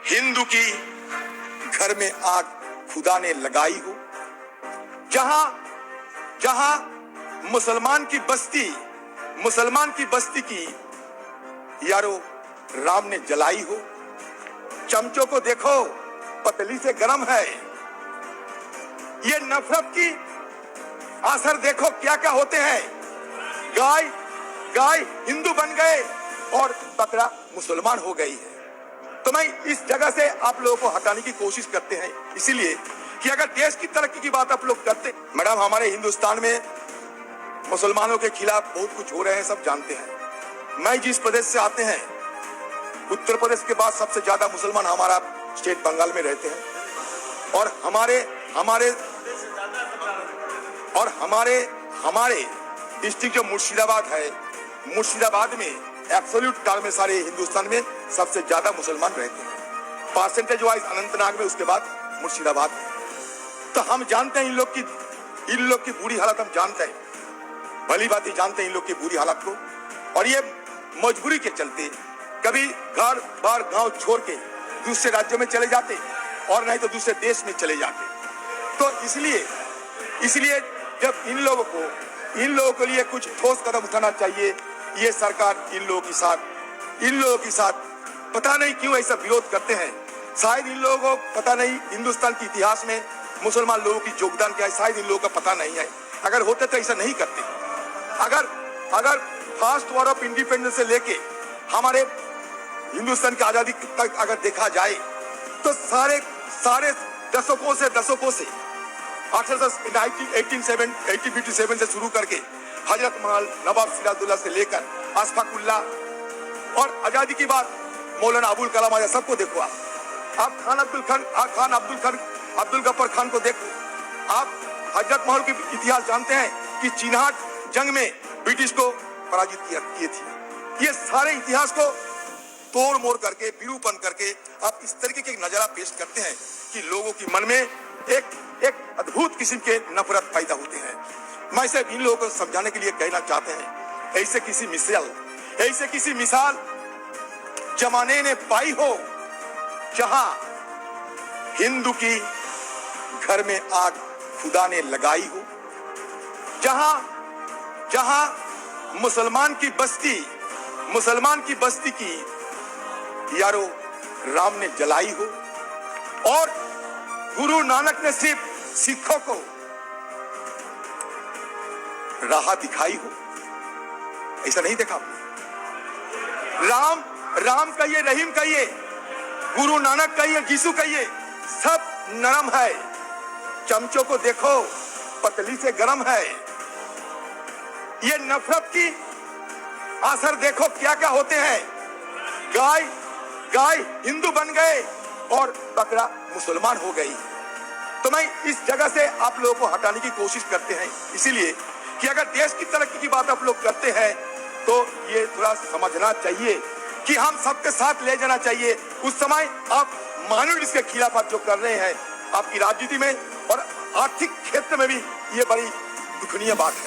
हिंदू की घर में आग खुदा ने लगाई हो, जहां जहां मुसलमान की बस्ती की यारो राम ने जलाई हो। चमचों को देखो पतली से गरम है, ये नफरत की असर देखो क्या क्या होते हैं। गाय हिंदू बन गए और बकरा मुसलमान हो गई है। तो मैं इस जगह से आप लोगों को हटाने की कोशिश करते हैं, इसीलिए कि अगर देश की तरक्की की बात आप लोग करते, मैडम हमारे हिंदुस्तान में मुसलमानों के खिलाफ बहुत कुछ हो रहे हैं, सब जानते हैं। मैं जिस प्रदेश से आते हैं, उत्तर प्रदेश के बाद सबसे ज्यादा मुसलमान हमारा स्टेट बंगाल में रहते हैं। और हमारे डिस्ट्रिक्ट जो मुर्शिदाबाद है, मुर्शिदाबाद में एब्सोल्यूट टर्म में सारे हिंदुस्तान में सबसे ज्यादा मुसलमान रहते हैं, परसेंटेज वाइज अनंतनाग में, उसके बाद मुर्शिदाबाद में। तो हम जानते हैं इन लोग की बुरी हालत, हम जानते हैं, भली बात ही जानते हैं इन लोग की बुरी हालत को। और ये मजबूरी के चलते कभी घर बार गांव छोड़ के दूसरे राज्यों में चले जाते और नहीं तो दूसरे देश में चले जाते। तो इसलिए जब इन लोगों के लिए कुछ ठोस कदम उठाना चाहिए। ये सरकार इन लोगों के साथ पता नहीं क्यों ऐसा विरोध करते हैं। शायद इन लोगों को पता नहीं हिंदुस्तान के इतिहास में मुसलमान लोगों की योगदान क्या है, शायद इन लोगों का पता नहीं है। अगर होते तो ऐसा नहीं करते। अगर फर्स्ट वॉर ऑफ इंडिपेंडेंस से लेके हमारे हिंदुस्तान की आजादी तक अगर देखा जाए तो सारे दशकों से 1857 से शुरू करके हजरत महल, नवाब सिराजुद्दौला से लेकर अशफाक उल्लाह और आजादी की बात मौलाना अबुल कलाम आजाद, सबको देखो। आप खान अब्दुल गफ्फार खान को देखो। आप हजरत महल के इतिहास जानते हैं कि चिन्हाट जंग में ब्रिटिश को पराजित किए थे। ये सारे इतिहास को तोड़ मोड़ करके, विरूपण करके आप इस तरीके के नजारा पेश करते हैं कि लोगों की मन में एक अद्भुत किस्म के नफरत पैदा होते हैं। मैं सिर्फ इन लोगों को समझाने के लिए कहना चाहते हैं, ऐसे किसी मिसाल जमाने ने पाई हो जहां हिंदू की घर में आग खुदा ने लगाई हो, जहां मुसलमान की बस्ती की यारो राम ने जलाई हो और गुरु नानक ने सिर्फ सिखों को राह दिखाई हो। ऐसा नहीं देखा आपने? राम कहिए, रहीम कहिए, गुरु नानक कहिए, यीशु कहिए, सब नरम है। चमचों को देखो पतली से गरम है। ये नफरत की असर देखो क्या क्या होते हैं। गाय हिंदू बन गए और बकरा मुसलमान हो गई। तो मैं इस जगह से आप लोगों को हटाने की कोशिश करते हैं, इसीलिए कि अगर देश की तरक्की की बात आप लोग करते हैं तो ये थोड़ा समझना चाहिए कि हम सबके साथ ले जाना चाहिए। उस समय आप माइनॉरिटीज के खिलाफ आप जो कर रहे हैं, आपकी राजनीति में और आर्थिक क्षेत्र में भी ये बड़ी दुखनीय बात है।